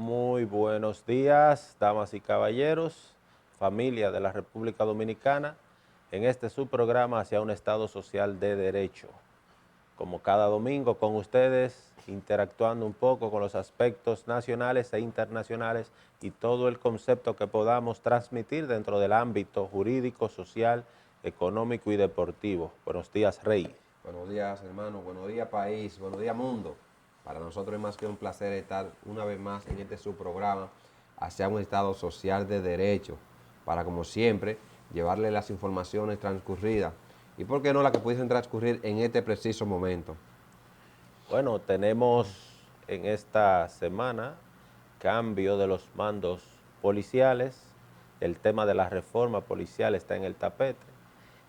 Muy buenos días, damas y caballeros, familia de la República Dominicana, en este su programa hacia un Estado social de derecho. Como cada domingo con ustedes, interactuando un poco con los aspectos nacionales e internacionales y todo el concepto que podamos transmitir dentro del ámbito jurídico, social, económico y deportivo. Buenos días, Rey. Buenos días, hermano. Buenos días, país. Buenos días, mundo. Para nosotros es más que un placer estar una vez más en este subprograma hacia un Estado social de derecho, para, como siempre, llevarle las informaciones transcurridas y, por qué no, las que pudiesen transcurrir en este preciso momento. Bueno, tenemos en esta semana cambio de los mandos policiales, el tema de la reforma policial está en el tapete,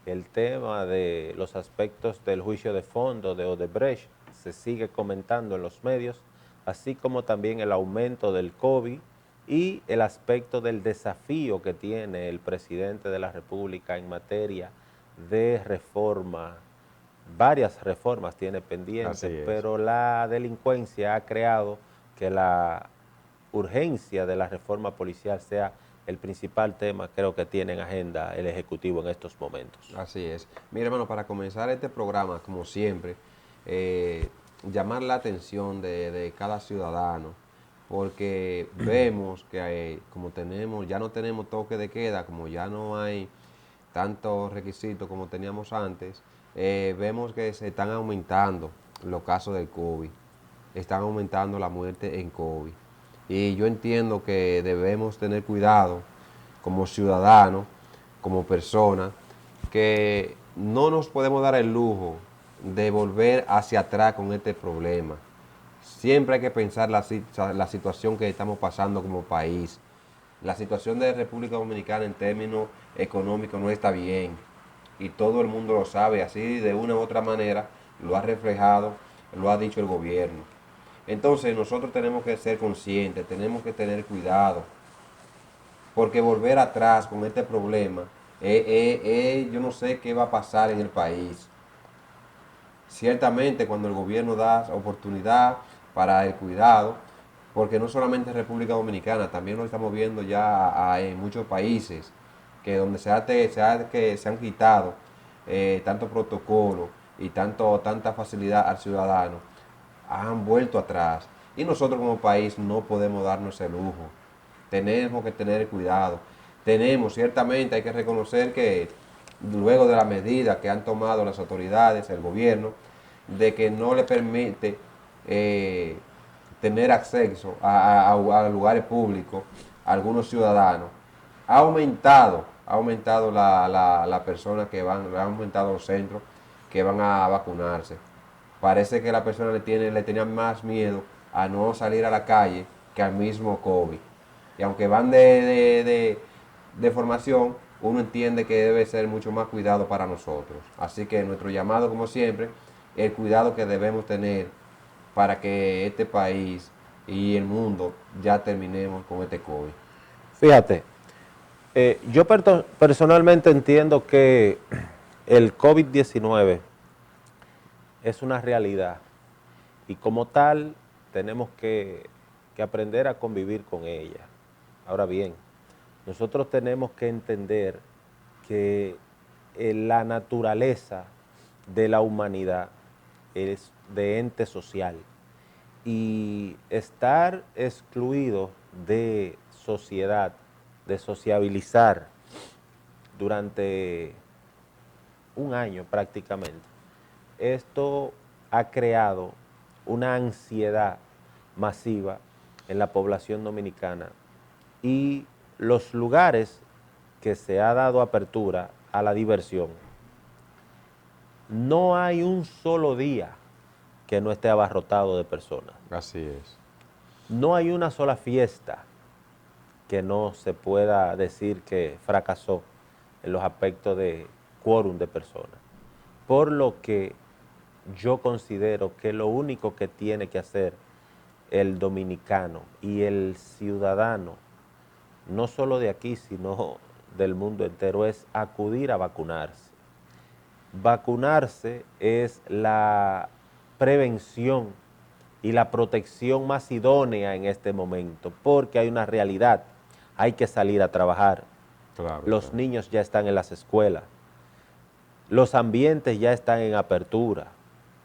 el tema de los aspectos del juicio de fondo de Odebrecht se sigue comentando en los medios, así como también el aumento del COVID y el aspecto del desafío que tiene el presidente de la República en materia de reforma. Varias reformas tiene Así pendientes, es. pero la delincuencia ha creado que la urgencia de la reforma policial sea el principal tema, creo que tiene en agenda el Ejecutivo en estos momentos. Así es. Mira, hermano, para comenzar este programa, como siempre, eh, llamar la atención de cada ciudadano, porque vemos que como ya no tenemos toque de queda, como ya no hay tantos requisitos como teníamos antes, vemos que se están aumentando los casos del COVID, están aumentando la muerte en COVID. Y yo entiendo que debemos tener cuidado como ciudadanos, como personas, que no nos podemos dar el lujo de volver hacia atrás con este problema. Siempre hay que pensar la situación que estamos pasando como país. La situación de República Dominicana en términos económicos no está bien. Y todo el mundo lo sabe, así de una u otra manera lo ha reflejado, lo ha dicho el gobierno. Entonces nosotros tenemos que ser conscientes, tenemos que tener cuidado, porque volver atrás con este problema, yo no sé qué va a pasar en el país. Ciertamente cuando el gobierno da oportunidad para el cuidado, porque no solamente en República Dominicana, también lo estamos viendo ya en muchos países, que donde se han quitado tanto protocolo y tanta facilidad al ciudadano, han vuelto atrás. Y nosotros como país no podemos darnos el lujo. Tenemos que tener cuidado. Ciertamente, hay que reconocer que luego de la medida que han tomado las autoridades, el gobierno, de que no le permite tener acceso a lugares públicos a algunos ciudadanos, ha aumentado la persona que van, ha aumentado los centros que van a vacunarse. Parece que la persona le tenía más miedo a no salir a la calle que al mismo COVID. Y aunque van de formación, uno entiende que debe ser mucho más cuidado para nosotros. Así que nuestro llamado, como siempre, el cuidado que debemos tener para que este país y el mundo ya terminemos con este COVID. Fíjate, yo personalmente entiendo que el COVID-19 es una realidad y como tal tenemos que aprender a convivir con ella. Ahora bien, nosotros tenemos que entender que la naturaleza de la humanidad es de ente social y estar excluido de sociedad, de sociabilizar durante un año prácticamente, esto ha creado una ansiedad masiva en la población dominicana y los lugares que se ha dado apertura a la diversión, no hay un solo día que no esté abarrotado de personas. Así es. No hay una sola fiesta que no se pueda decir que fracasó en los aspectos de quórum de personas. Por lo que yo considero que lo único que tiene que hacer el dominicano y el ciudadano, no solo de aquí, sino del mundo entero, es acudir a vacunarse. Vacunarse es la prevención y la protección más idónea en este momento, porque hay una realidad, hay que salir a trabajar, Claro, los claro. niños ya están en las escuelas, los ambientes ya están en apertura,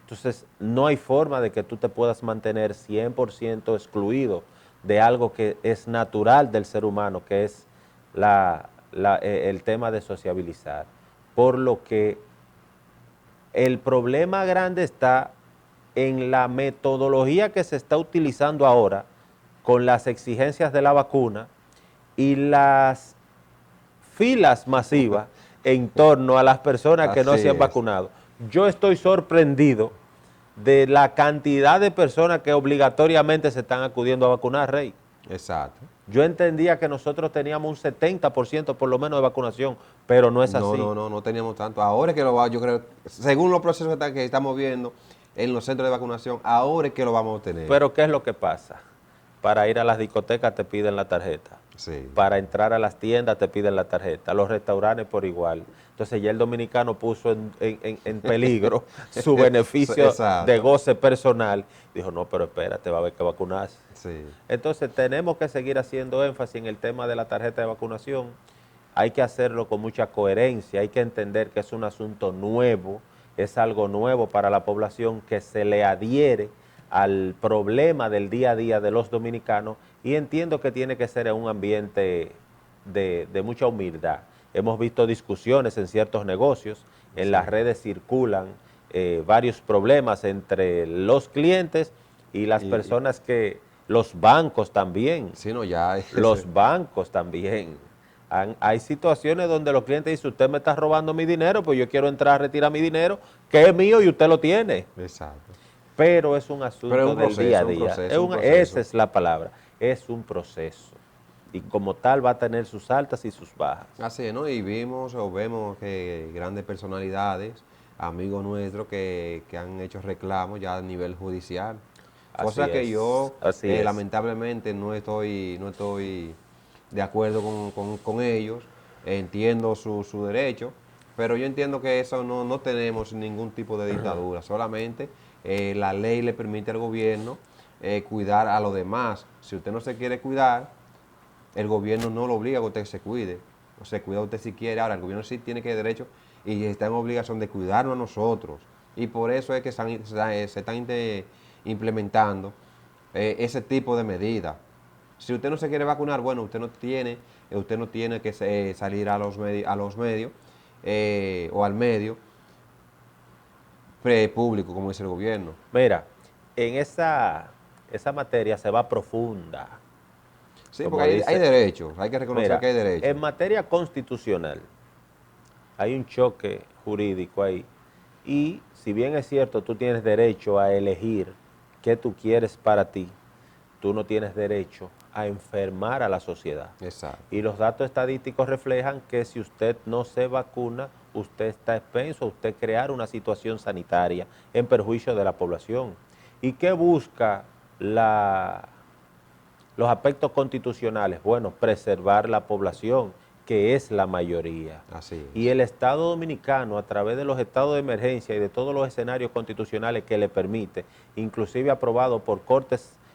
entonces no hay forma de que tú te puedas mantener 100% excluido de algo que es natural del ser humano, que es el tema de sociabilizar, por lo que el problema grande está en la metodología que se está utilizando ahora con las exigencias de la vacuna y las filas masivas en torno a las personas que no Así se han es, vacunado. Yo estoy sorprendido de la cantidad de personas que obligatoriamente se están acudiendo a vacunar, Rey. exacto. Yo entendía que nosotros teníamos un 70% por lo menos de vacunación, pero no es No, así. no, no, no teníamos tanto. Ahora es que lo va, yo creo, según los procesos que estamos viendo en los centros de vacunación, ahora es que lo vamos a tener. Pero ¿qué es lo que pasa? Para ir a las discotecas te piden la tarjeta. Sí, Para entrar a las tiendas te piden la tarjeta. Los restaurantes por igual. Entonces ya el dominicano puso en peligro su beneficio de exacto. goce personal. Dijo, no, pero espérate, va a haber que vacunarse. Sí, Entonces tenemos que seguir haciendo énfasis en el tema de la tarjeta de vacunación. Hay que hacerlo con mucha coherencia, hay que entender que es un asunto nuevo, es algo nuevo para la población que se le adhiere al problema del día a día de los dominicanos y entiendo que tiene que ser en un ambiente de mucha humildad. Hemos visto discusiones en ciertos negocios, en sí. las redes circulan varios problemas entre los clientes y las Y personas que, los bancos también, sí, no, ya. los bancos también. Hay situaciones donde los clientes dicen, usted me está robando mi dinero, pues yo quiero entrar a retirar mi dinero, que es mío y usted lo tiene. Exacto. Pero es un Pero es asunto del día a un día. proceso, un Esa proceso. es la palabra, es un proceso. Y como tal va a tener sus altas y sus bajas. Así es, ¿no? Y vimos o vemos que grandes personalidades, amigos nuestros, que han hecho reclamos ya a nivel judicial. Cosa que yo así es. lamentablemente no estoy de acuerdo con ellos. Entiendo su derecho, pero yo entiendo que eso no tenemos ningún tipo de dictadura. Solamente la ley le permite al gobierno cuidar a los demás. Si usted no se quiere cuidar, el gobierno no lo obliga a que usted se cuide, o se cuida usted si quiere. Ahora, el gobierno sí tiene que derecho y está en obligación de cuidarnos a nosotros. Y por eso es que se están implementando ese tipo de medidas. Si usted no se quiere vacunar, bueno, usted no tiene que salir a los medios o al medio público, como dice el gobierno. Mira, en esa materia se va profunda, Sí, porque como hay dice. derechos, hay que reconocer Mira, que hay en derechos. materia constitucional hay un choque jurídico ahí y si bien es cierto tú tienes derecho a elegir qué tú quieres para ti, tú no tienes derecho a enfermar a la sociedad. Exacto. Y los datos estadísticos reflejan que si usted no se vacuna, usted está expenso a usted crear una situación sanitaria en perjuicio de la población. ¿Y qué busca los aspectos constitucionales? Bueno, preservar la población, que es la mayoría. Así Y es. el Estado Dominicano, a través de los estados de emergencia y de todos los escenarios constitucionales que le permite, inclusive aprobado por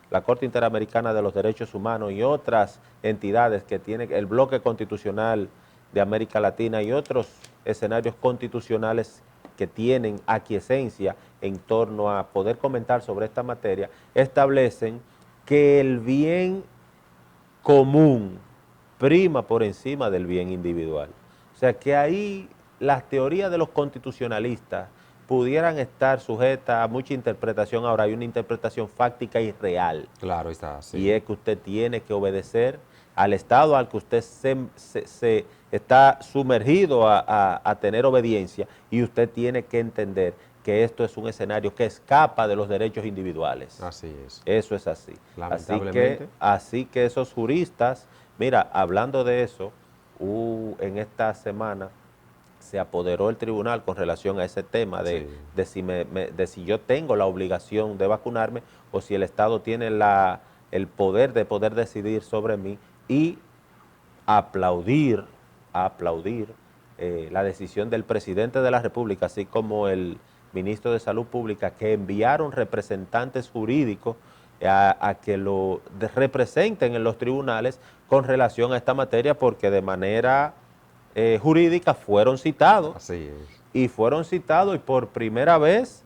la Corte Interamericana de los Derechos Humanos y otras entidades que tienen el bloque constitucional de América Latina y otros escenarios constitucionales que tienen aquiescencia en torno a poder comentar sobre esta materia, establecen que el bien común prima por encima del bien individual. O sea que ahí las teorías de los constitucionalistas pudieran estar sujetas a mucha interpretación. Ahora hay una interpretación fáctica y real, Claro, está, y sí. es que usted tiene que obedecer al Estado al que usted se está sumergido a tener obediencia, y usted tiene que entender que esto es un escenario que escapa de los derechos individuales. Así es. Eso es así. Lamentablemente. Así que esos juristas, mira, hablando de eso, en esta semana se apoderó el tribunal con relación a ese tema Sí. de si yo tengo la obligación de vacunarme o si el Estado tiene el poder de poder decidir sobre mí, y aplaudir, aplaudir la decisión del presidente de la República, así como el ministro de Salud Pública, que enviaron representantes jurídicos a que lo representen en los tribunales con relación a esta materia, porque de manera jurídica fueron citados. Así es. Y fueron citados y por primera vez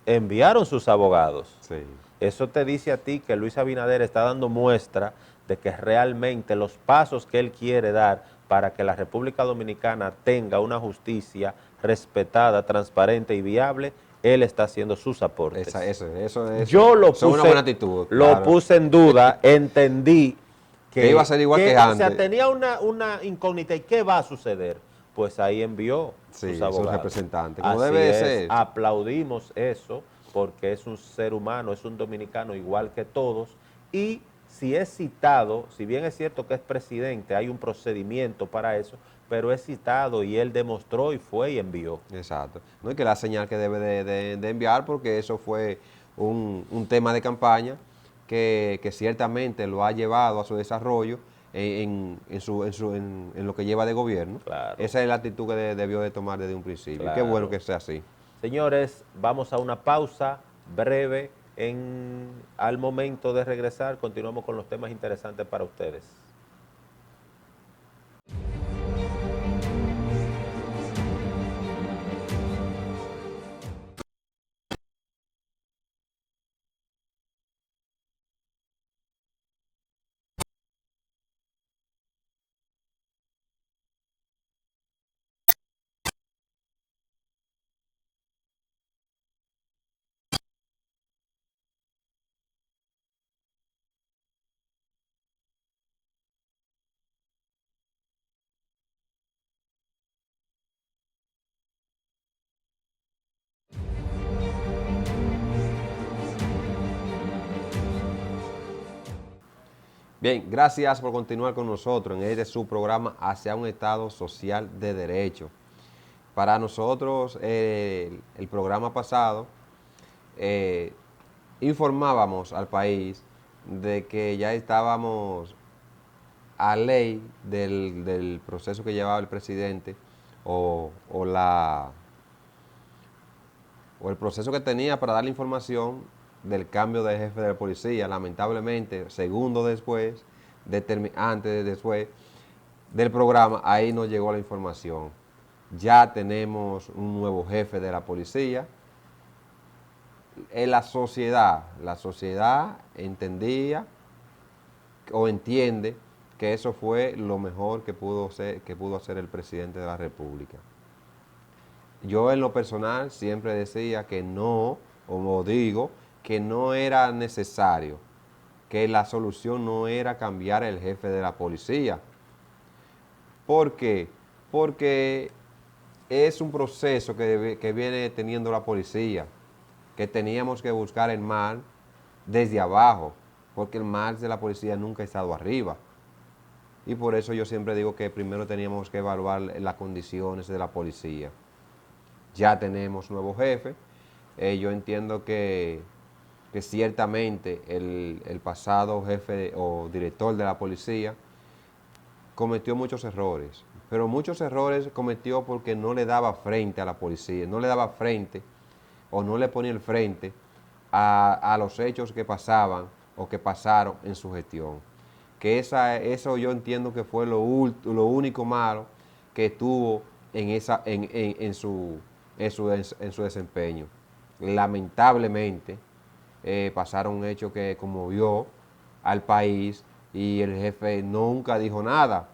enviaron sus abogados. Sí. Eso te dice a ti que Luis Abinader está dando muestra de que realmente los pasos que él quiere dar para que la República Dominicana tenga una justicia respetada, transparente y viable, él está haciendo sus aportes. Eso Yo lo son una puse, buena actitud. lo Claro. puse en duda, entendí Que iba a ser igual que O antes. sea, tenía una incógnita. ¿Y qué va a suceder? Pues ahí envió sus abogados. Sus representantes, como Así debe es, ser. aplaudimos eso, porque es un ser humano, es un dominicano igual que todos, y si es citado, si bien es cierto que es presidente, hay un procedimiento para eso, pero es citado y él demostró y fue y envió. Exacto. No, y que la señal que debe de enviar, porque eso fue un tema de campaña que ciertamente lo ha llevado a su desarrollo en lo que lleva de gobierno. Claro. Esa es la actitud que debió de tomar desde un principio. Claro. Qué bueno que sea así. Señores, vamos a una pausa breve. Al momento de regresar, continuamos con los temas interesantes para ustedes. Bien, gracias por continuar con nosotros en este su programa Hacia un Estado Social de Derecho. Para nosotros, el programa pasado, informábamos al país de que ya estábamos a ley del proceso que llevaba el presidente o el proceso que tenía para dar la información del cambio de jefe de la policía. Lamentablemente, segundo después, después del programa, ahí nos llegó la información. Ya tenemos un nuevo jefe de la policía. En la sociedad entendía o entiende que eso fue lo mejor que pudo hacer el presidente de la República. Yo en lo personal siempre decía que no, como digo, que no era necesario, que la solución no era cambiar el jefe de la policía. ¿Por qué? Porque es un proceso que viene teniendo la policía, que teníamos que buscar el mal desde abajo, porque el mal de la policía nunca ha estado arriba. Y por eso yo siempre digo que primero teníamos que evaluar las condiciones de la policía. Ya tenemos nuevo jefe. Yo entiendo que ciertamente el pasado jefe o director de la policía cometió muchos errores, pero muchos errores cometió porque no le daba frente a la policía, no le daba frente o no le ponía el frente a los hechos que pasaban o que pasaron en su gestión. Que eso yo entiendo que fue lo único malo que tuvo en su desempeño. Lamentablemente pasaron hechos que conmovió al país y el jefe nunca dijo nada.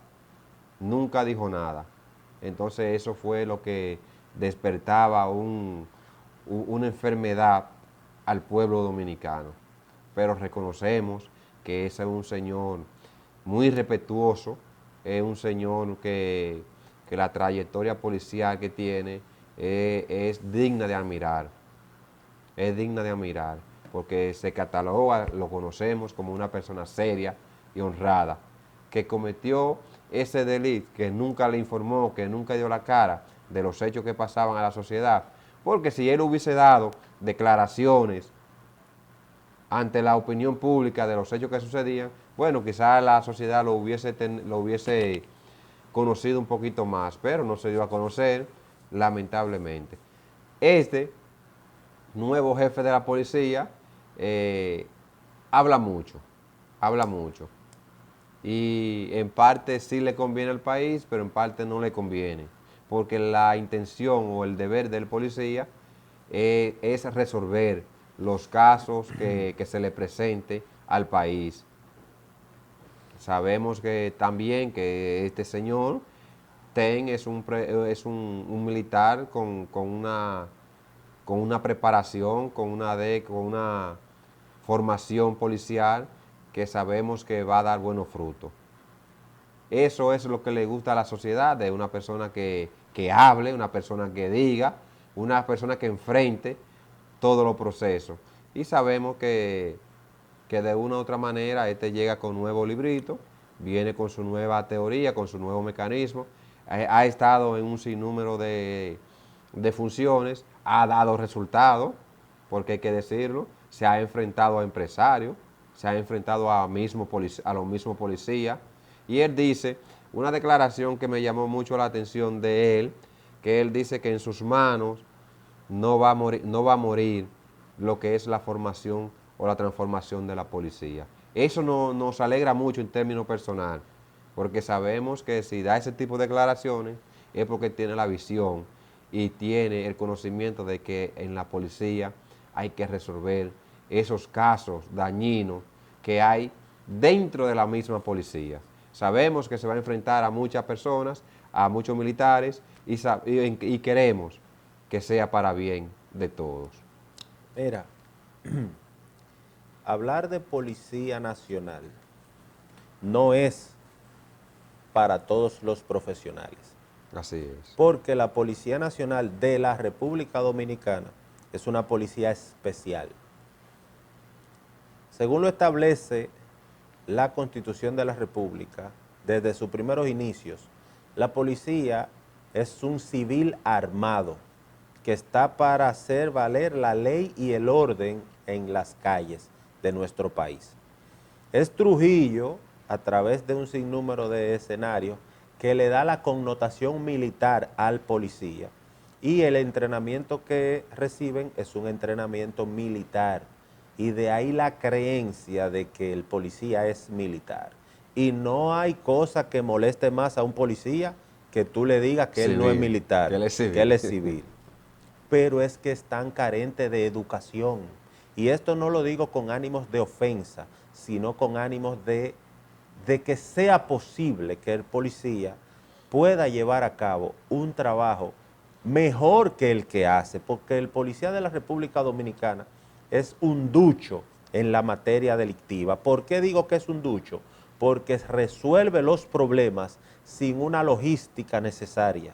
Entonces eso fue lo que despertaba una enfermedad al pueblo dominicano. Pero reconocemos que ese es un señor muy respetuoso, es un señor que la trayectoria policial que tiene es digna de admirar. Es digna de admirar, porque se cataloga, lo conocemos como una persona seria y honrada, que cometió ese delito, que nunca le informó, que nunca dio la cara de los hechos que pasaban a la sociedad, porque si él hubiese dado declaraciones ante la opinión pública de los hechos que sucedían, bueno, quizás la sociedad lo hubiese conocido un poquito más, pero no se dio a conocer, lamentablemente. nuevo jefe de la policía habla mucho, habla mucho. Y en parte sí le conviene al país, pero en parte no le conviene. Porque la intención o el deber del policía es resolver los casos que se le presente al país. Sabemos que también que este señor Ten es un militar con una preparación, con una formación policial que sabemos que va a dar buenos frutos. Eso es lo que le gusta a la sociedad, de una persona que hable, una persona que diga, una persona que enfrente todos los procesos. Y sabemos que de una u otra manera este llega con nuevo librito, viene con su nueva teoría, con su nuevo mecanismo, ha estado en un sinnúmero de funciones, ha dado resultados, porque hay que decirlo, se ha enfrentado a empresarios, se ha enfrentado a los mismos policías, y él dice, una declaración que me llamó mucho la atención de él, que él dice que en sus manos no va a morir lo que es la formación o la transformación de la policía. Eso nos alegra mucho en términos personal, porque sabemos que si da ese tipo de declaraciones es porque tiene la visión y tiene el conocimiento de que en la policía hay que resolver esos casos dañinos que hay dentro de la misma policía. Sabemos que se va a enfrentar a muchas personas, a muchos militares y queremos que sea para bien de todos. Mira, hablar de Policía Nacional no es para todos los profesionales, Así es. porque la Policía Nacional de la República Dominicana es una policía especial. Según lo establece la Constitución de la República, desde sus primeros inicios, la policía es un civil armado que está para hacer valer la ley y el orden en las calles de nuestro país. Es Trujillo, a través de un sinnúmero de escenarios, que le da la connotación militar al policía, y el entrenamiento que reciben es un entrenamiento militar, y de ahí la creencia de que el policía es militar. Y no hay cosa que moleste más a un policía que tú le digas que él no es militar, que él es civil. que él es civil. Pero es que están carentes de educación. Y esto no lo digo con ánimos de ofensa, sino con ánimos de que sea posible que el policía pueda llevar a cabo un trabajo mejor que el que hace, porque el policía de la República Dominicana es un ducho en la materia delictiva. ¿Por qué digo que es un ducho? Porque resuelve los problemas sin una logística necesaria.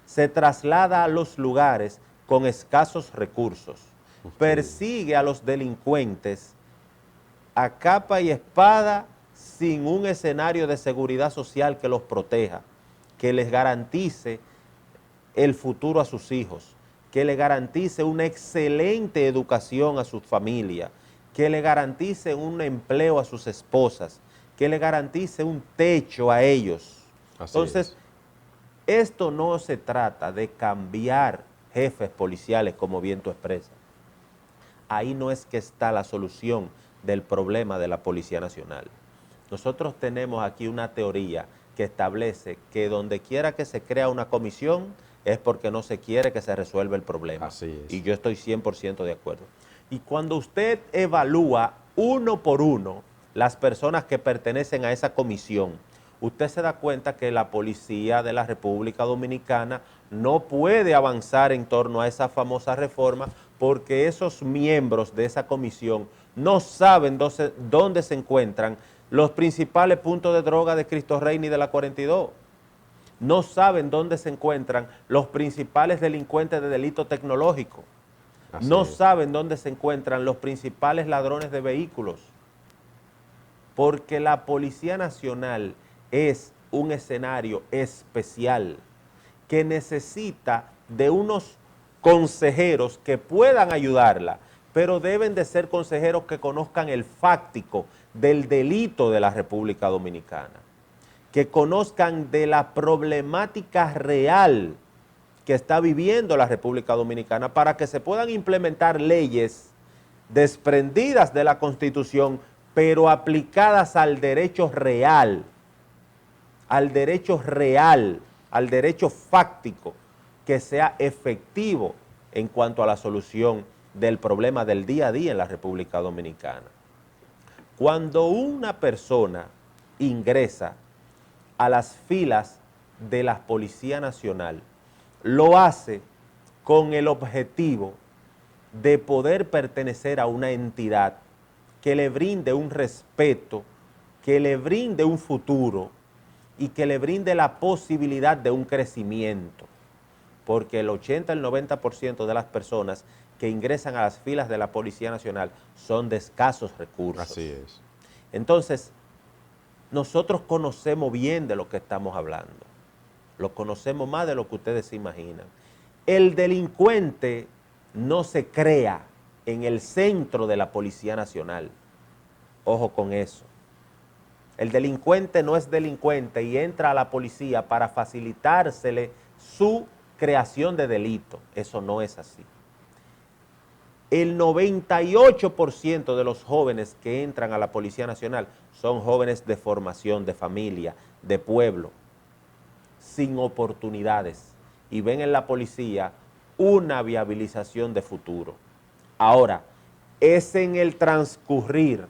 Se traslada a los lugares con escasos recursos, persigue a los delincuentes a capa y espada sin un escenario de seguridad social que los proteja, que les garantice el futuro a sus hijos, que le garantice una excelente educación a su familia, que le garantice un empleo a sus esposas, que le garantice un techo a ellos. Entonces, esto no se trata de cambiar jefes policiales, como bien tú expresas. Ahí no es que está la solución del problema de la Policía Nacional. Nosotros tenemos aquí una teoría que establece que donde quiera que se crea una comisión es porque no se quiere que se resuelva el problema. Así es. Y yo estoy 100% de acuerdo. Y cuando usted evalúa uno por uno las personas que pertenecen a esa comisión, usted se da cuenta que la policía de la República Dominicana no puede avanzar en torno a esa famosa reforma porque esos miembros de esa comisión no saben dónde se encuentran los principales puntos de droga de Cristo Rey ni de la 42. No saben dónde se encuentran los principales delincuentes de delito tecnológico. No saben dónde se encuentran los principales ladrones de vehículos. Porque la Policía Nacional es un escenario especial que necesita de unos consejeros que puedan ayudarla, pero deben de ser consejeros que conozcan el fáctico del delito de la República Dominicana, que conozcan de la problemática real que está viviendo la República Dominicana para que se puedan implementar leyes desprendidas de la Constitución, pero aplicadas al derecho real, al derecho real, al derecho fáctico, que sea efectivo en cuanto a la solución del problema del día a día en la República Dominicana. Cuando una persona ingresa a las filas de la Policía Nacional, lo hace con el objetivo de poder pertenecer a una entidad que le brinde un respeto, que le brinde un futuro y que le brinde la posibilidad de un crecimiento, porque el 80 al 90% de las personas que ingresan a las filas de la Policía Nacional son de escasos recursos. Así es. Entonces, nosotros conocemos bien de lo que estamos hablando, lo conocemos más de lo que ustedes se imaginan. El delincuente no se crea en el centro de la Policía Nacional. Ojo con eso. El delincuente no es delincuente y entra a la policía para facilitársele su creación de delito. Eso no es así. El 98% de los jóvenes que entran a la Policía Nacional son jóvenes de formación, de familia, de pueblo, sin oportunidades, y ven en la policía una viabilización de futuro. Ahora, es en el transcurrir,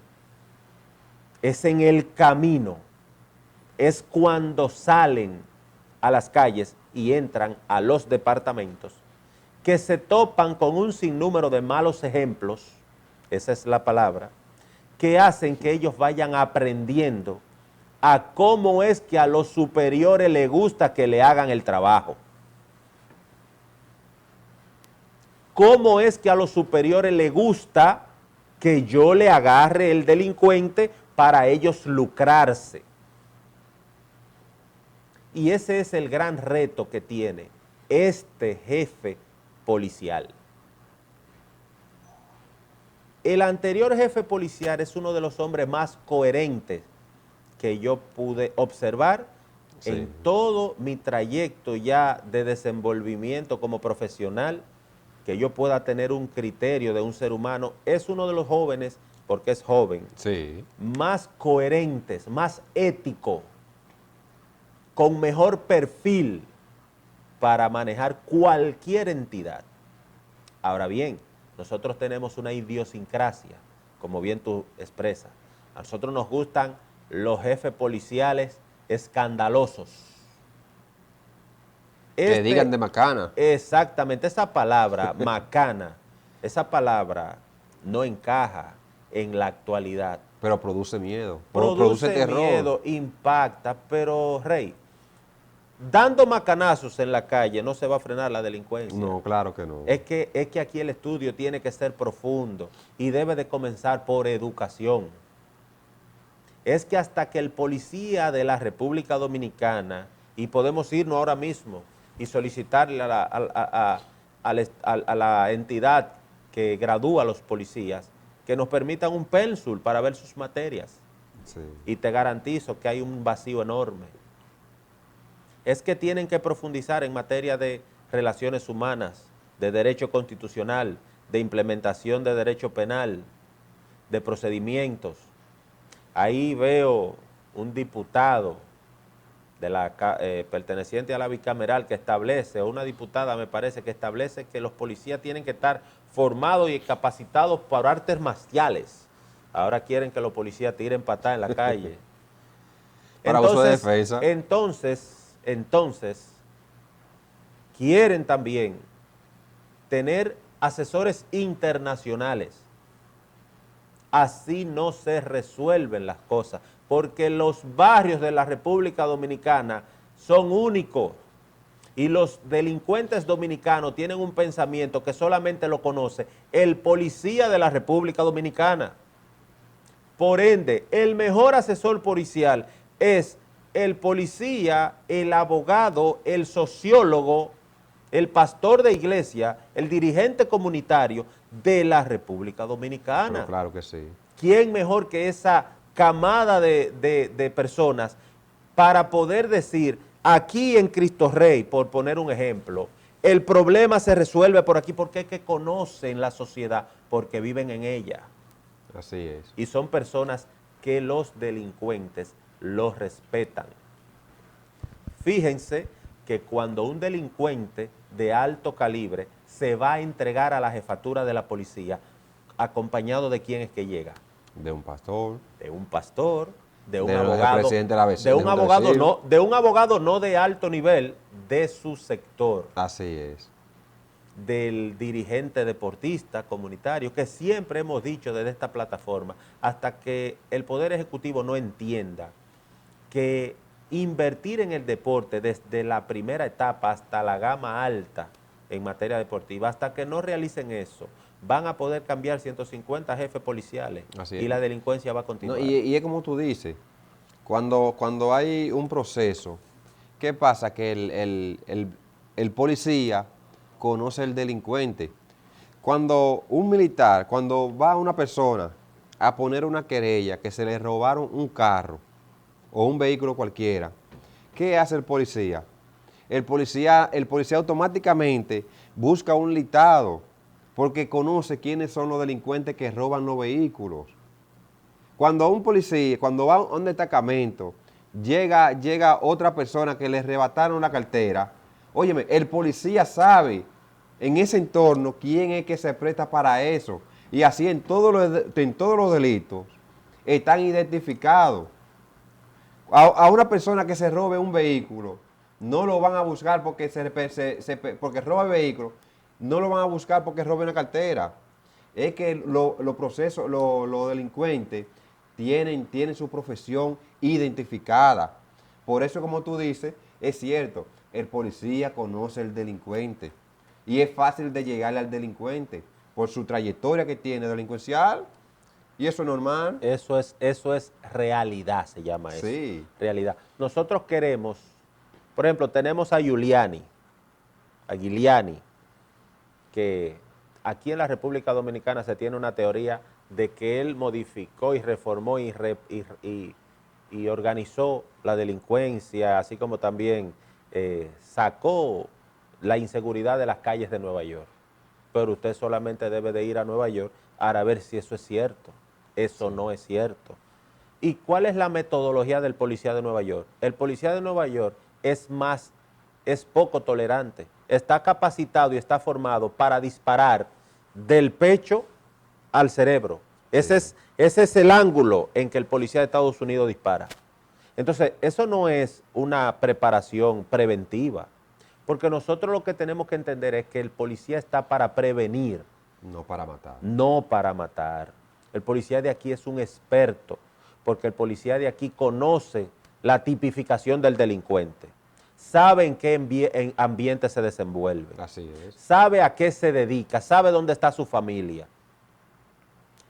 es en el camino, es cuando salen a las calles y entran a los departamentos, que se topan con un sinnúmero de malos ejemplos, esa es la palabra, que hacen que ellos vayan aprendiendo a cómo es que a los superiores les gusta que le hagan el trabajo. Cómo es que a los superiores les gusta que yo le agarre el delincuente para ellos lucrarse. Y ese es el gran reto que tiene este jefe policial. El anterior jefe policial es uno de los hombres más coherentes que yo pude observar en todo mi trayecto ya de desenvolvimiento como profesional, que yo pueda tener un criterio de un ser humano. Es uno de los jóvenes, porque es joven, más coherentes, más ético, con mejor perfil para manejar cualquier entidad. Ahora bien, nosotros tenemos una idiosincrasia, como bien tú expresas. A nosotros nos gustan los jefes policiales escandalosos. Que digan de macana. Exactamente, esa palabra, macana, esa palabra no encaja en la actualidad. Pero produce miedo, Produce terror. Miedo, impacta, pero Rey, dando macanazos en la calle no se va a frenar la delincuencia. No, claro que no. Es que aquí el estudio tiene que ser profundo y debe de comenzar por educación. Es que hasta que el policía de la República Dominicana, y podemos irnos ahora mismo y solicitarle a la entidad que gradúa a los policías, que nos permitan un pénsul para ver sus materias. Sí. Y te garantizo que hay un vacío enorme. Es que tienen que profundizar en materia de relaciones humanas, de derecho constitucional, de implementación de derecho penal, de procedimientos. Ahí veo un diputado perteneciente a la bicameral que establece, o una diputada me parece que establece que los policías tienen que estar formados y capacitados para artes marciales. Ahora quieren que los policías tiren patadas en la calle. Para uso de defensa. Entonces, quieren también tener asesores internacionales. Así no se resuelven las cosas, porque los barrios de la República Dominicana son únicos y los delincuentes dominicanos tienen un pensamiento que solamente lo conoce el policía de la República Dominicana. Por ende, el mejor asesor policial es el policía, el abogado, el sociólogo, el pastor de iglesia, el dirigente comunitario de la República Dominicana. Pero claro que sí. ¿Quién mejor que esa camada de personas para poder decir, aquí en Cristo Rey, por poner un ejemplo, El problema se resuelve por aquí porque es que conocen la sociedad, porque viven en ella. Así es. Y son personas que los delincuentes los respetan. Fíjense que cuando un delincuente de alto calibre se va a entregar a la jefatura de la policía, acompañado de quién es que llega. De un pastor. De un pastor, de un Del abogado, presidente de la de un abogado no, de un abogado no de alto nivel, de su sector, Así es. del dirigente deportista comunitario, que siempre hemos dicho desde esta plataforma, hasta que el Poder Ejecutivo no entienda que invertir en el deporte desde la primera etapa hasta la gama alta en materia deportiva, hasta que no realicen eso, van a poder cambiar 150 jefes policiales y la delincuencia va a continuar. No, y es como tú dices, cuando hay un proceso, ¿qué pasa? Que el policía conoce al delincuente. Cuando un militar, cuando va una persona a poner una querella que se le robaron un carro o un vehículo cualquiera, ¿qué hace el policía? El policía automáticamente busca un listado porque conoce quiénes son los delincuentes que roban los vehículos. Cuando un policía, cuando va a un destacamento, llega otra persona que le arrebataron la cartera, óyeme, el policía sabe en ese entorno quién es que se presta para eso. Y así en todos los delitos están identificados. A una persona que se robe un vehículo, no lo van a buscar porque porque roba el vehículo, no lo van a buscar porque robe una cartera. Es que los delincuentes tienen su profesión identificada. Por eso, como tú dices, es cierto, el policía conoce al delincuente y es fácil de llegarle al delincuente por su trayectoria que tiene delincuencial. ¿Y eso es normal? Eso es realidad, se llama eso. Sí. Realidad. Nosotros queremos, por ejemplo, tenemos a Giuliani, que aquí en la República Dominicana se tiene una teoría de que él modificó y reformó y organizó la delincuencia, así como también sacó la inseguridad de las calles de Nueva York. Pero usted solamente debe de ir a Nueva York para ver si eso es cierto. Eso no es cierto. ¿Y cuál es la metodología del policía de Nueva York? El policía de Nueva York es poco tolerante. Está capacitado y está formado para disparar del pecho al cerebro. Ese es el ángulo en que el policía de Estados Unidos dispara. Entonces, eso no es una preparación preventiva, porque nosotros lo que tenemos que entender es que el policía está para prevenir. No para matar. No para matar. El policía de aquí es un experto, porque el policía de aquí conoce la tipificación del delincuente, sabe en qué ambiente se desenvuelve, Así es. sabe a qué se dedica, sabe dónde está su familia.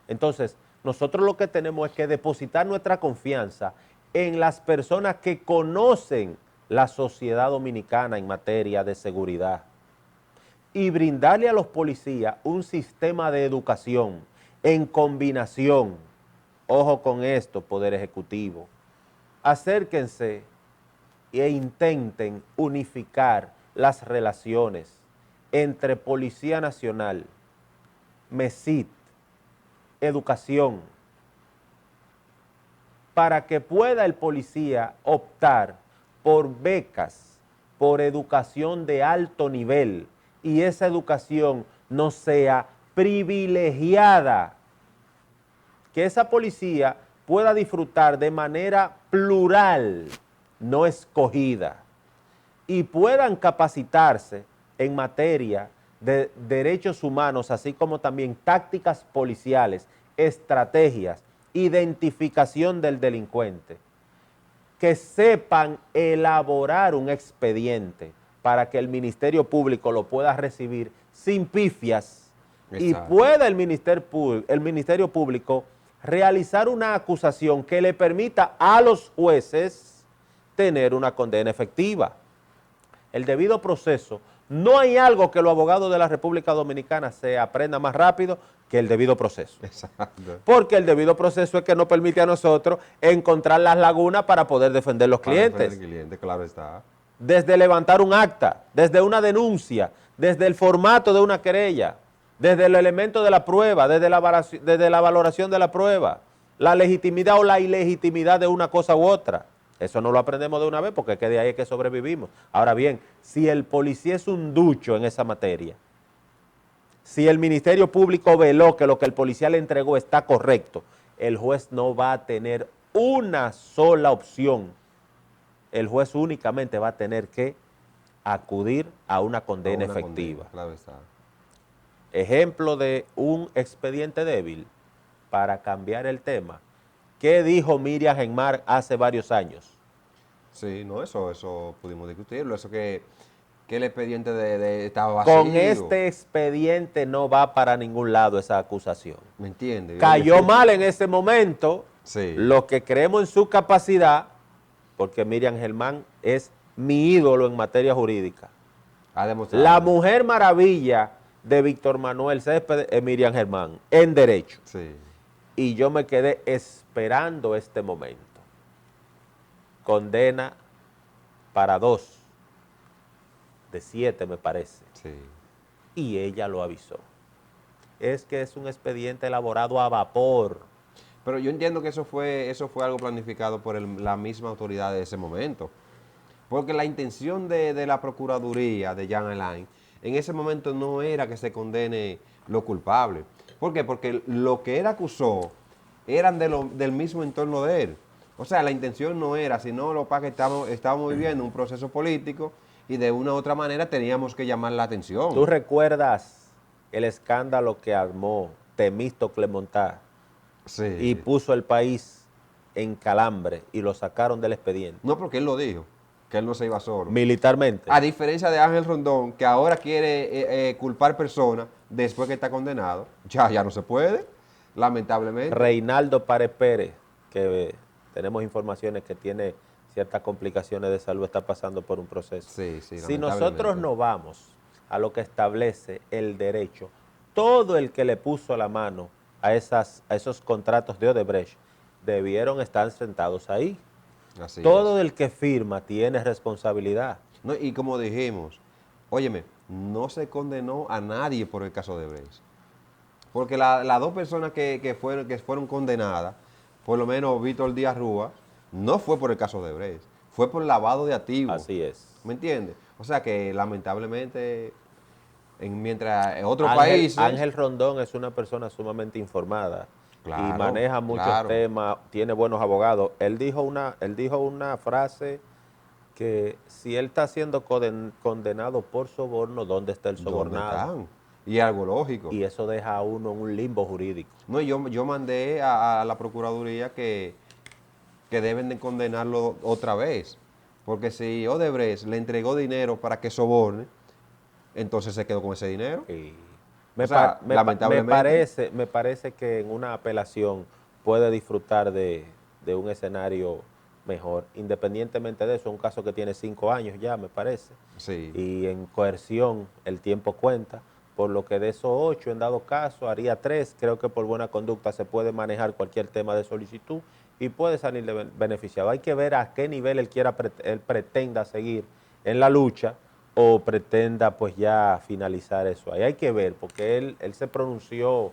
Entonces, nosotros lo que tenemos es que depositar nuestra confianza en las personas que conocen la sociedad dominicana en materia de seguridad y brindarle a los policías un sistema de educación en combinación, ojo con esto, Poder Ejecutivo, acérquense e intenten unificar las relaciones entre Policía Nacional, MESID, Educación, para que pueda el policía optar por becas, por educación de alto nivel, y esa educación no sea privilegiada, que esa policía pueda disfrutar de manera plural, no escogida, y puedan capacitarse en materia de derechos humanos, así como también tácticas policiales, estrategias, identificación del delincuente, que sepan elaborar un expediente para que el Ministerio Público lo pueda recibir sin pifias. Exacto. Y pueda el Ministerio Público realizar una acusación que le permita a los jueces tener una condena efectiva. El debido proceso, no hay algo que los abogados de la República Dominicana se aprendan más rápido que el debido proceso. Exacto. Porque el debido proceso es que nos permite a nosotros encontrar las lagunas para poder defender los clientes. Defender al cliente, claro está. desde levantar un acta, desde una denuncia, desde el formato de una querella, desde el elemento de la prueba, desde la valoración de la prueba, la legitimidad o la ilegitimidad de una cosa u otra. Eso no lo aprendemos de una vez porque es que de ahí es que sobrevivimos. Ahora bien, si el policía es un ducho en esa materia, si el Ministerio Público veló que lo que el policía le entregó está correcto, el juez no va a tener una sola opción. El juez únicamente va a tener que acudir a una condena efectiva. Claro está. Ejemplo de un expediente débil para cambiar el tema. ¿Qué dijo Miriam Genmar hace varios años? Sí, no, eso pudimos discutirlo, eso que el expediente estaba vacío. Con este expediente no va para ningún lado esa acusación. ¿Me entiendes? Cayó mal en ese momento, sí. Los que creemos en su capacidad, porque Miriam Germán es mi ídolo en materia jurídica. Ha demostrado. La mujer maravilla de Víctor Manuel Céspedes es Miriam Germán, en derecho. Sí. Y yo me quedé esperando este momento. Condena para 2 de 7 me parece. Sí. Y ella lo avisó. Es que es un expediente elaborado a vapor. Pero yo entiendo que eso fue algo planificado por la misma autoridad de ese momento. Porque la intención de la Procuraduría de Jean Alain en ese momento no era que se condene los culpables. ¿Por qué? Porque lo que él acusó eran del mismo entorno de él. O sea, la intención no era, sino lo que estábamos viviendo un proceso político y de una u otra manera teníamos que llamar la atención. ¿Tú recuerdas el escándalo que armó Temístocles Montá? Sí. Y puso el país en calambre y lo sacaron del expediente. No, porque él lo dijo, que él no se iba solo. Militarmente. A diferencia de Ángel Rondón, que ahora quiere culpar personas después que está condenado, ya no se puede, lamentablemente. Reinaldo Párez Pérez, que tenemos informaciones que tiene ciertas complicaciones de salud, está pasando por un proceso. Sí, si nosotros no vamos a lo que establece el derecho, todo el que le puso la mano a esos contratos de Odebrecht debieron estar sentados ahí. Así todo es. el que firma tiene responsabilidad. No, y como dijimos, óyeme, no se condenó a nadie por el caso de Odebrecht. Porque las dos personas que fueron condenadas, por lo menos Víctor Díaz Rúa, no fue por el caso de Odebrecht, fue por lavado de activos. Así es. ¿Me entiendes? O sea que lamentablemente, mientras en otros países... Ángel Rondón es una persona sumamente informada. Claro, y maneja muchos temas, tiene buenos abogados. Él dijo una frase que si él está siendo condenado por soborno, ¿dónde está el sobornado? ¿Dónde están? Y algo lógico. Y eso deja a uno en un limbo jurídico. No, yo mandé a la Procuraduría que deben de condenarlo otra vez. Porque si Odebrecht le entregó dinero para que soborne, entonces se quedó con ese dinero. Sí. Lamentablemente. Me parece que en una apelación puede disfrutar de un escenario mejor. Independientemente de eso, es un caso que tiene 5 años ya, me parece. Sí. Y en coerción el tiempo cuenta, por lo que de esos 8, en dado caso, haría 3. Creo que por buena conducta se puede manejar cualquier tema de solicitud y puede salir beneficiado. Hay que ver a qué nivel él pretenda seguir en la lucha o pretenda pues ya finalizar eso. Ahí hay que ver, porque él se pronunció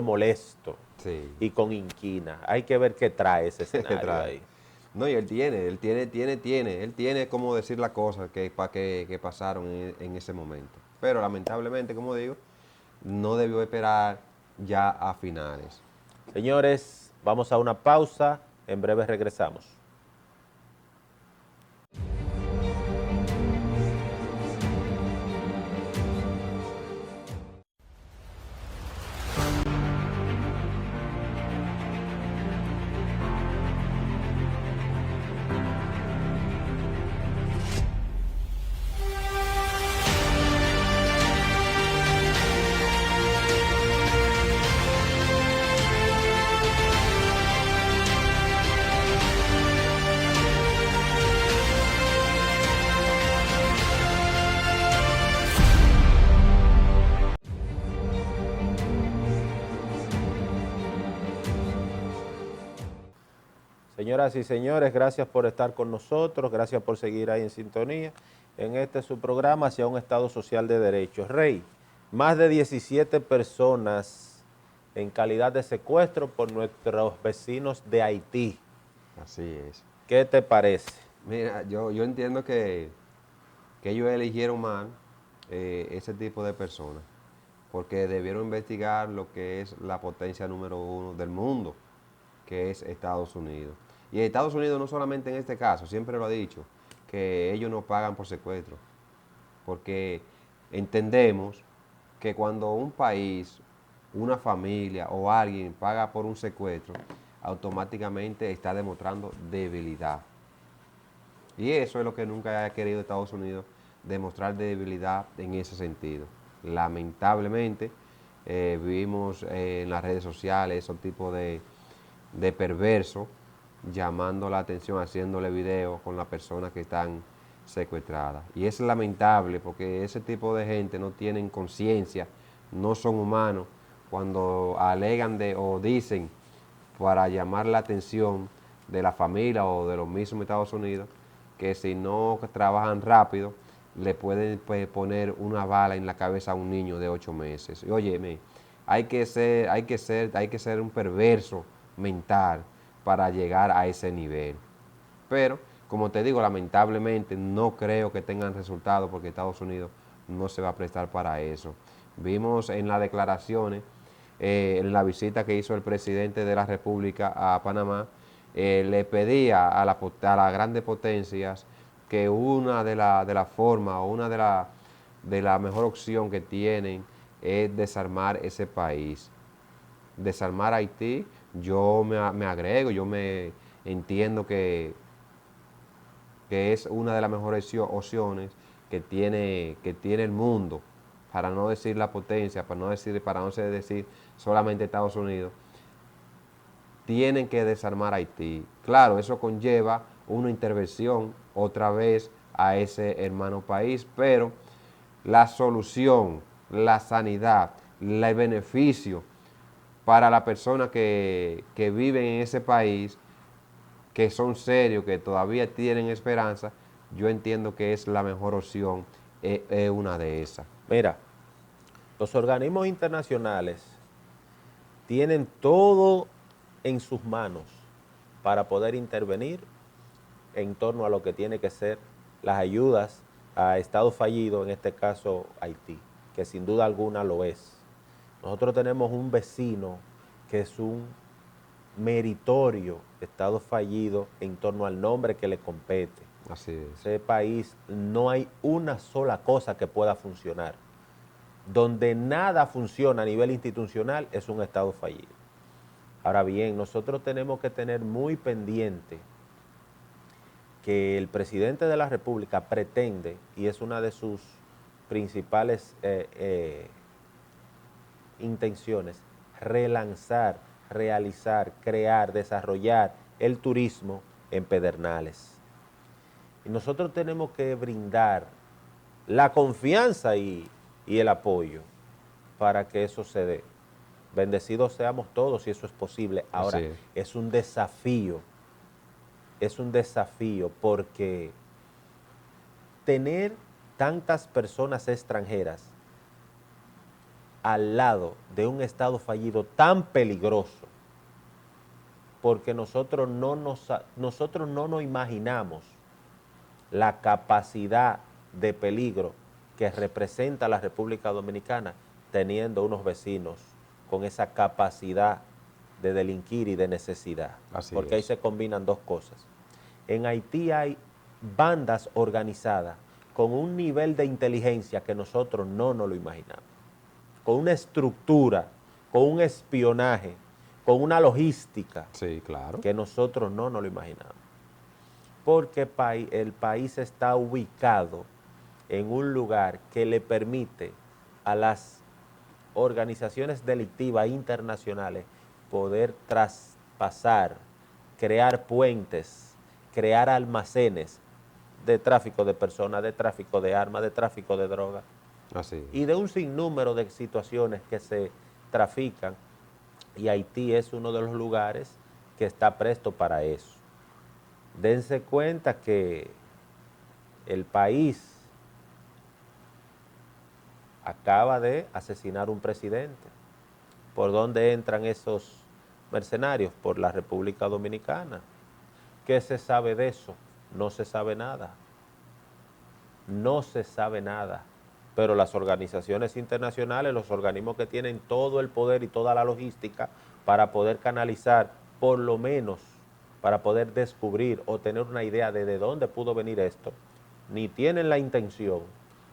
molesto, sí, y con inquina. Hay que ver qué trae ese escenario ahí. No, y él tiene cómo decir las cosas que pasaron en ese momento. Pero lamentablemente, como digo, no debió esperar ya a finales. Señores, vamos a una pausa, en breve regresamos. Señoras y señores, gracias por estar con nosotros, gracias por seguir ahí en sintonía en este su programa hacia un Estado social de derechos. Rey, más de 17 personas en calidad de secuestro por nuestros vecinos de Haití. Así es. ¿Qué te parece? Mira, yo entiendo que ellos eligieron mal ese tipo de personas, porque debieron investigar lo que es la potencia número 1 del mundo, que es Estados Unidos. Y Estados Unidos no solamente en este caso, siempre lo ha dicho, que ellos no pagan por secuestro, porque entendemos que cuando un país, una familia o alguien paga por un secuestro, automáticamente está demostrando debilidad. Y eso es lo que nunca ha querido Estados Unidos, demostrar debilidad en ese sentido. Lamentablemente, vimos en las redes sociales esos tipos de perversos llamando la atención, haciéndole videos con las personas que están secuestradas. Y es lamentable porque ese tipo de gente no tienen conciencia, no son humanos, cuando alegan o dicen para llamar la atención de la familia o de los mismos Estados Unidos, que si no trabajan rápido, le pueden pues, poner una bala en la cabeza a un niño de 8 meses. Y óyeme, hay que ser un perverso mental para llegar a ese nivel. Pero, como te digo, lamentablemente no creo que tengan resultados porque Estados Unidos no se va a prestar para eso. Vimos en las declaraciones, en la visita que hizo el presidente de la República a Panamá, le pedía a las grandes potencias que una de las formas o una de la mejor opción que tienen es desarmar ese país. Desarmar Haití, yo me agrego, yo me entiendo que es una de las mejores opciones que tiene el mundo, para no decir la potencia, para no decir solamente Estados Unidos. Tienen que desarmar Haití. Claro, eso conlleva una intervención otra vez a ese hermano país, pero la solución, la sanidad, el beneficio para las personas que viven en ese país, que son serios, que todavía tienen esperanza, yo entiendo que es la mejor opción, es una de esas. Mira, los organismos internacionales tienen todo en sus manos para poder intervenir en torno a lo que tiene que ser las ayudas a estados fallidos, en este caso Haití, que sin duda alguna lo es. Nosotros tenemos un vecino que es un meritorio estado fallido en torno al nombre que le compete. Así es. Ese país no hay una sola cosa que pueda funcionar. Donde nada funciona a nivel institucional es un estado fallido. Ahora bien, nosotros tenemos que tener muy pendiente que el presidente de la República pretende, y es una de sus principales intenciones, relanzar, realizar, crear, desarrollar el turismo en Pedernales. Y nosotros tenemos que brindar la confianza y el apoyo para que eso se dé. Bendecidos seamos todos si eso es posible. Ahora, es un desafío porque tener tantas personas extranjeras al lado de un estado fallido tan peligroso, porque nosotros no nos imaginamos la capacidad de peligro que representa la República Dominicana teniendo unos vecinos con esa capacidad de delinquir y de necesidad. Porque ahí se combinan dos cosas. En Haití hay bandas organizadas con un nivel de inteligencia que nosotros no nos lo imaginamos, con una estructura, con un espionaje, con una logística que nosotros no nos lo imaginamos. Porque el país está ubicado en un lugar que le permite a las organizaciones delictivas internacionales poder traspasar, crear puentes, crear almacenes de tráfico de personas, de tráfico de armas, de tráfico de drogas. Y de un sinnúmero de situaciones que se trafican, y Haití es uno de los lugares que está presto para eso. dense cuenta que el país acaba de asesinar un presidente. ¿Por dónde entran esos mercenarios? Por la República Dominicana. ¿Qué se sabe de eso? No se sabe nada. No se sabe nada. Pero las organizaciones internacionales, los organismos que tienen todo el poder y toda la logística para poder canalizar, por lo menos, para poder descubrir o tener una idea de dónde pudo venir esto, ni tienen la intención,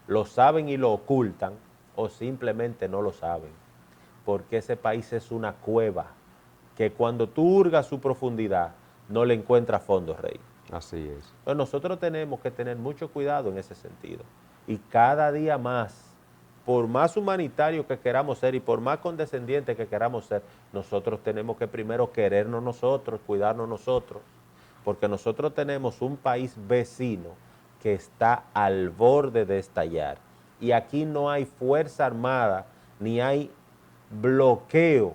lo saben y lo ocultan, o simplemente no lo saben, porque ese país es una cueva que cuando tú hurgas su profundidad no le encuentras fondo, Rey. Así es. Entonces nosotros tenemos que tener mucho cuidado en ese sentido, y cada día más, por más humanitario que queramos ser y por más condescendientes que queramos ser, nosotros tenemos que primero querernos nosotros, cuidarnos nosotros, porque nosotros tenemos un país vecino que está al borde de estallar, y aquí no hay fuerza armada ni hay bloqueo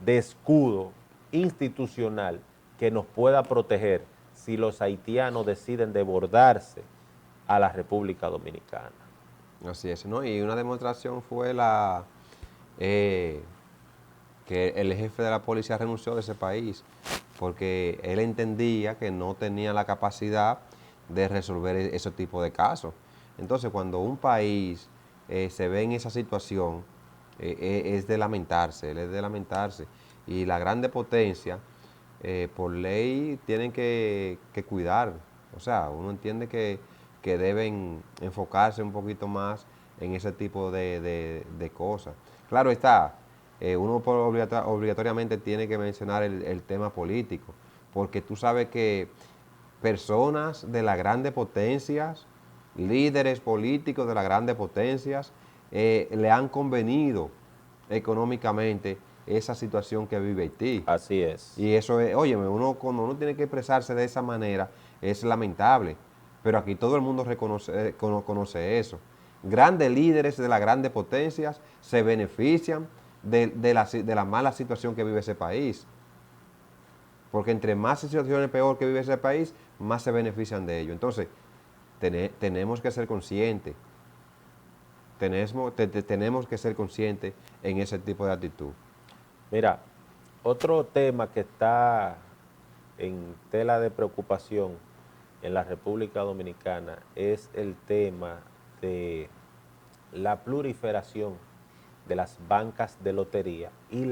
de escudo institucional que nos pueda proteger si los haitianos deciden desbordarse a la República Dominicana. Así es, ¿no? Y una demostración fue que el jefe de la policía renunció de ese país porque él entendía que no tenía la capacidad de resolver ese tipo de casos. Entonces, cuando un país se ve en esa situación, es de lamentarse, es de lamentarse. Y la grande potencia, por ley, tienen que cuidar. O sea, uno entiende que deben enfocarse un poquito más en ese tipo de cosas. Claro está, uno obligatoriamente tiene que mencionar el tema político, porque tú sabes que personas de las grandes potencias, líderes políticos de las grandes potencias, le han convenido económicamente esa situación que vive Haití. Así es. Y eso es, óyeme, cuando uno tiene que expresarse de esa manera, es lamentable. Pero aquí todo el mundo conoce eso. Grandes líderes de las grandes potencias se benefician de la mala situación que vive ese país. Porque entre más situaciones peor que vive ese país, más se benefician de ello. Entonces, tenemos que ser conscientes. Tenemos que ser conscientes en ese tipo de actitud. Mira, otro tema que está en tela de preocupación en la República Dominicana es el tema de la proliferación de las bancas de lotería y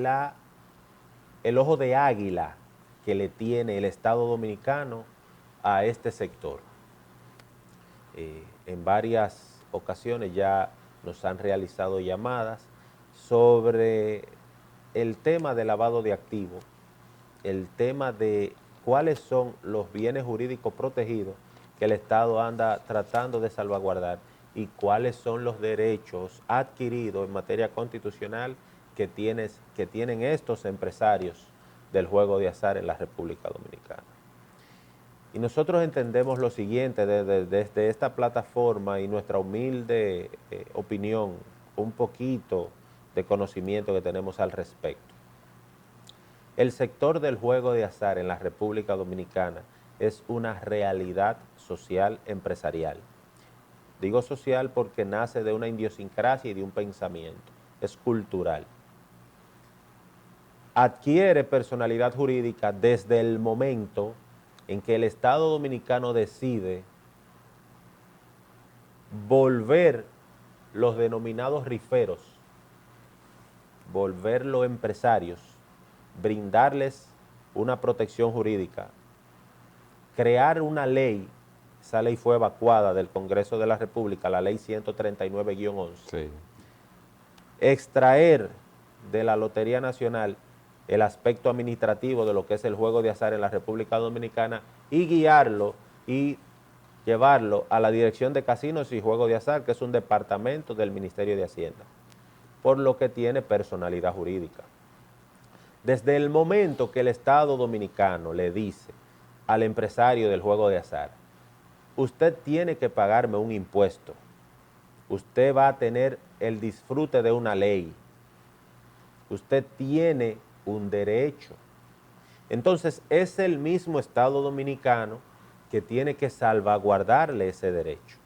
el ojo de águila que le tiene el Estado Dominicano a este sector. En varias ocasiones ya nos han realizado llamadas sobre el tema de lavado de activos, el tema de cuáles son los bienes jurídicos protegidos que el Estado anda tratando de salvaguardar y cuáles son los derechos adquiridos en materia constitucional que tienen estos empresarios del juego de azar en la República Dominicana. Y nosotros entendemos lo siguiente desde esta plataforma y nuestra humilde opinión, un poquito de conocimiento que tenemos al respecto. El sector del juego de azar en la República Dominicana es una realidad social empresarial. Digo social porque nace de una idiosincrasia y de un pensamiento, es cultural. Adquiere personalidad jurídica desde el momento en que el Estado Dominicano decide volver los denominados riferos, volverlos empresarios, brindarles una protección jurídica, crear una ley. Esa ley fue evacuada del Congreso de la República, la ley 139-11. Sí. Extraer de la Lotería Nacional el aspecto administrativo de lo que es el juego de azar en la República Dominicana y guiarlo y llevarlo a la Dirección de Casinos y Juego de Azar, que es un departamento del Ministerio de Hacienda, por lo que tiene personalidad jurídica. Desde el momento que el Estado Dominicano le dice al empresario del juego de azar, usted tiene que pagarme un impuesto, usted va a tener el disfrute de una ley, usted tiene un derecho. Entonces es el mismo Estado Dominicano que tiene que salvaguardarle ese derecho.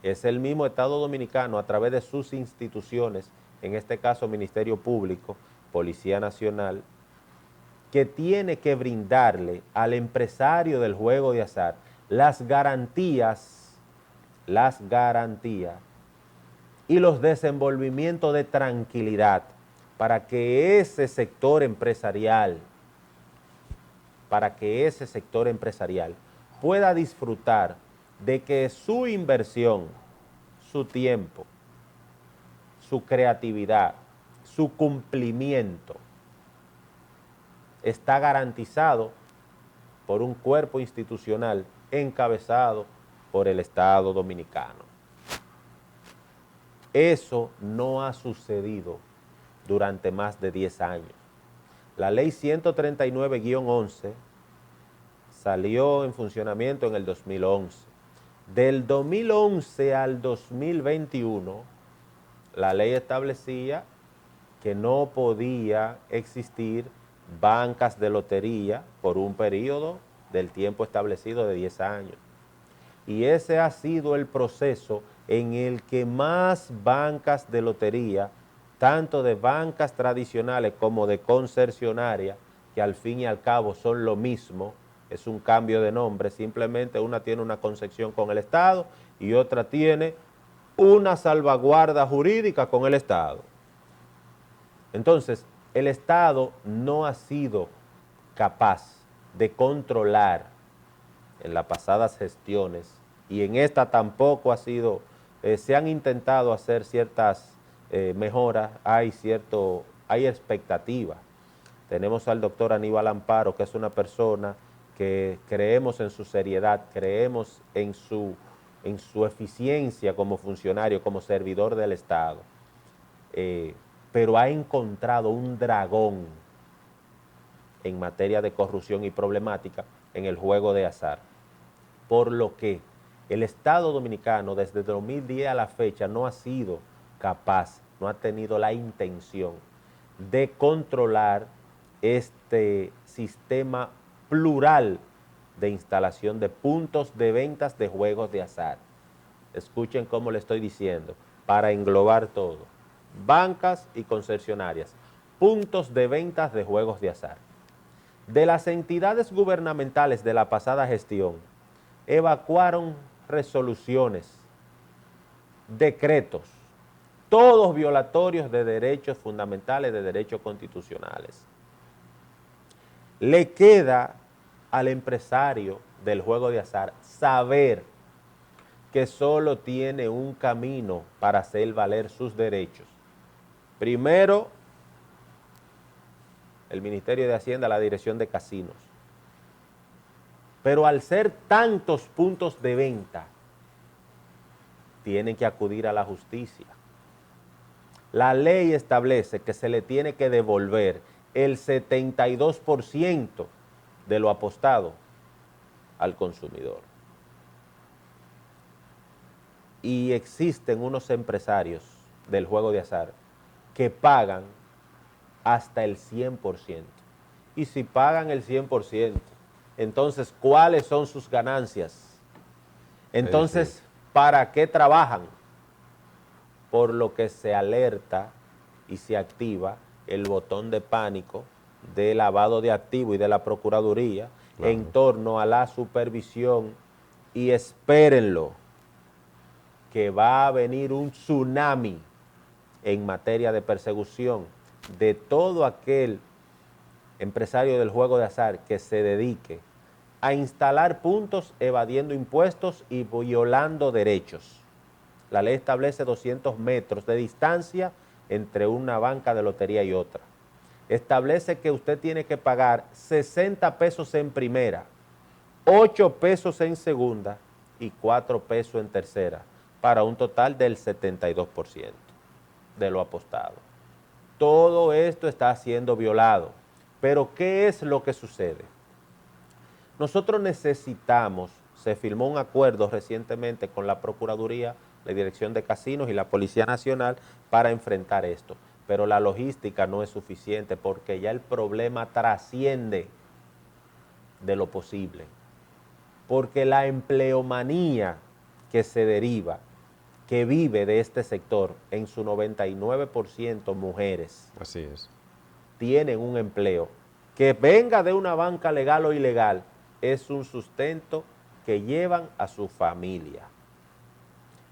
Es el mismo Estado Dominicano, a través de sus instituciones, en este caso Ministerio Público, Policía Nacional, que tiene que brindarle al empresario del juego de azar las garantías y los desenvolvimientos de tranquilidad para que ese sector empresarial, pueda disfrutar de que su inversión, su tiempo, su creatividad, su cumplimiento está garantizado por un cuerpo institucional encabezado por el Estado Dominicano. Eso no ha sucedido durante más de 10 años. La ley 139-11 salió en funcionamiento en el 2011. Del 2011 al 2021, la ley establecía que no podía existir bancas de lotería por un periodo del tiempo establecido de 10 años. Y ese ha sido el proceso en el que más bancas de lotería, tanto de bancas tradicionales como de concesionarias, que al fin y al cabo son lo mismo, es un cambio de nombre, simplemente una tiene una concesión con el Estado y otra tiene una salvaguarda jurídica con el Estado. Entonces, el Estado no ha sido capaz de controlar en las pasadas gestiones y en esta tampoco ha sido, se han intentado hacer ciertas mejoras, hay expectativa. Tenemos al doctor Aníbal Amparo, que es una persona que creemos en su seriedad, creemos en su eficiencia como funcionario, como servidor del Estado, pero ha encontrado un dragón en materia de corrupción y problemática en el juego de azar, por lo que el Estado Dominicano desde 2010 a la fecha no ha sido capaz, no ha tenido la intención de controlar este sistema plural de instalación de puntos de ventas de juegos de azar. Escuchen cómo le estoy diciendo, para englobar todo. Bancas y concesionarias, puntos de ventas de juegos de azar. De las entidades gubernamentales de la pasada gestión, evacuaron resoluciones, decretos, todos violatorios de derechos fundamentales, de derechos constitucionales. Le queda al empresario del juego de azar saber que solo tiene un camino para hacer valer sus derechos. Primero, el Ministerio de Hacienda, la Dirección de Casinos. Pero al ser tantos puntos de venta, tienen que acudir a la justicia. La ley establece que se le tiene que devolver el 72% de lo apostado al consumidor. Y existen unos empresarios del juego de azar que pagan hasta el 100%. Y si pagan el 100%, entonces, ¿cuáles son sus ganancias? Entonces, ¿para qué trabajan? Por lo que se alerta y se activa el botón de pánico de lavado de activos y de la Procuraduría en torno a la supervisión, y espérenlo, que va a venir un tsunami en materia de persecución de todo aquel empresario del juego de azar que se dedique a instalar puntos evadiendo impuestos y violando derechos. La ley establece 200 metros de distancia entre una banca de lotería y otra. Establece que usted tiene que pagar 60 pesos en primera, 8 pesos en segunda y 4 pesos en tercera, para un total del 72% de lo apostado. Todo esto está siendo violado. Pero ¿qué es lo que sucede? Nosotros necesitamos, se firmó un acuerdo recientemente con la Procuraduría, la Dirección de Casinos y la Policía Nacional para enfrentar esto, pero la logística no es suficiente porque ya el problema trasciende de lo posible. porque la empleomanía que se deriva, que vive de este sector, en su 99% mujeres, Así es. tienen un empleo, que venga de una banca legal o ilegal, es un sustento que llevan a su familia.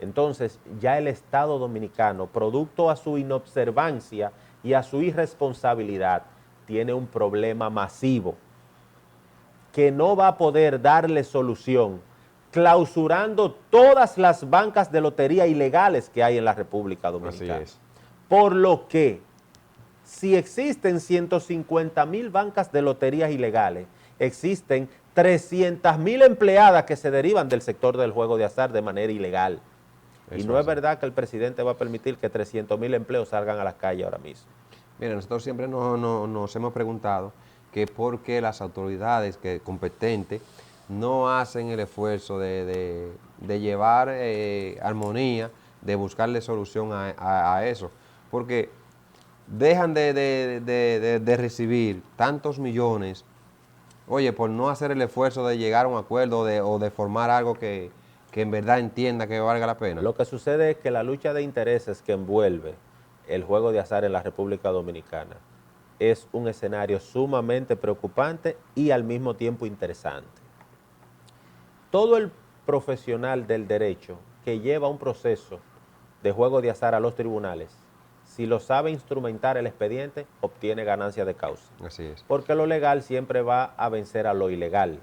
Entonces, ya el Estado dominicano, producto a su inobservancia y a su irresponsabilidad, tiene un problema masivo que no va a poder darle solución clausurando todas las bancas de lotería ilegales que hay en la República Dominicana. Así es. Por lo que, si existen 150,000 bancas de loterías ilegales, existen 300,000 empleadas que se derivan del sector del juego de azar de manera ilegal. Y no es verdad que el presidente va a permitir que 300,000 empleos salgan a las calles ahora mismo. Mira, nosotros siempre nos hemos preguntado que por qué las autoridades competentes no hacen el esfuerzo de llevar armonía, de buscarle solución a eso. Porque dejan de recibir tantos millones, oye, por no hacer el esfuerzo de llegar a un acuerdo o de formar algo que en verdad entienda que valga la pena. Lo que sucede es que la lucha de intereses que envuelve el juego de azar en la República Dominicana es un escenario sumamente preocupante y al mismo tiempo interesante. Todo el profesional del derecho que lleva un proceso de juego de azar a los tribunales, si lo sabe instrumentar el expediente, obtiene ganancia de causa. Así es. Porque lo legal siempre va a vencer a lo ilegal.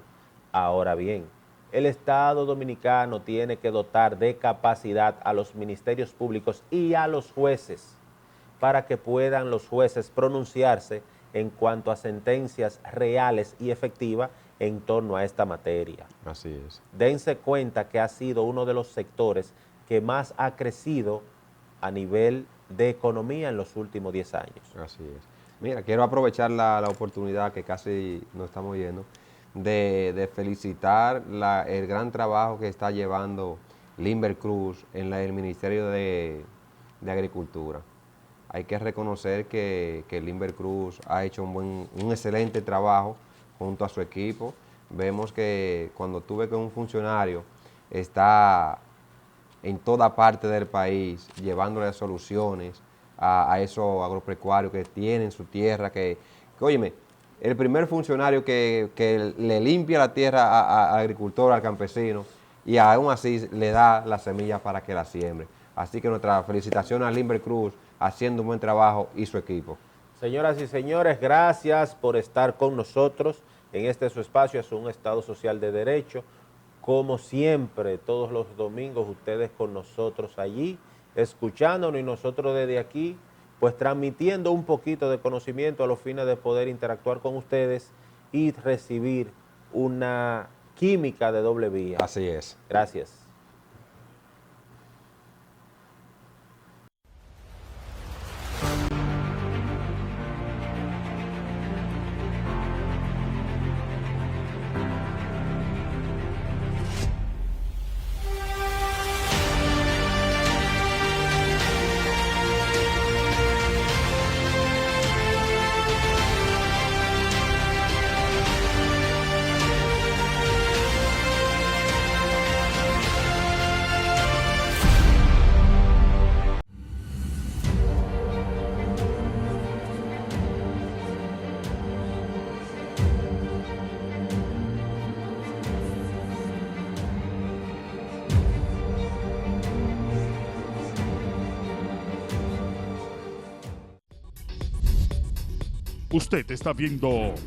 Ahora bien, el Estado dominicano tiene que dotar de capacidad a los ministerios públicos y a los jueces para que puedan los jueces pronunciarse en cuanto a sentencias reales y efectivas en torno a esta materia. Así es. Dense cuenta que ha sido uno de los sectores que más ha crecido a nivel de economía en los últimos 10 años. Así es. Mira, quiero aprovechar la oportunidad que casi nos estamos yendo de felicitar el gran trabajo que está llevando Limber Cruz en el Ministerio de Agricultura. Hay que reconocer que Limber Cruz ha hecho un excelente trabajo junto a su equipo. Vemos que cuando tú ves que un funcionario está en toda parte del país llevándole soluciones a esos agropecuarios que tienen su tierra, óyeme, el primer funcionario que le limpia la tierra al agricultor, al campesino, y aún así le da la semilla para que la siembre. Así que nuestra felicitación a Limber Cruz, haciendo un buen trabajo, y su equipo. Señoras y señores, gracias por estar con nosotros en este su espacio, es un Estado Social de Derecho. Como siempre, todos los domingos ustedes con nosotros allí, escuchándonos, y nosotros desde aquí, pues transmitiendo un poquito de conocimiento a los fines de poder interactuar con ustedes y recibir una química de doble vía. Así es. Gracias. Usted está viendo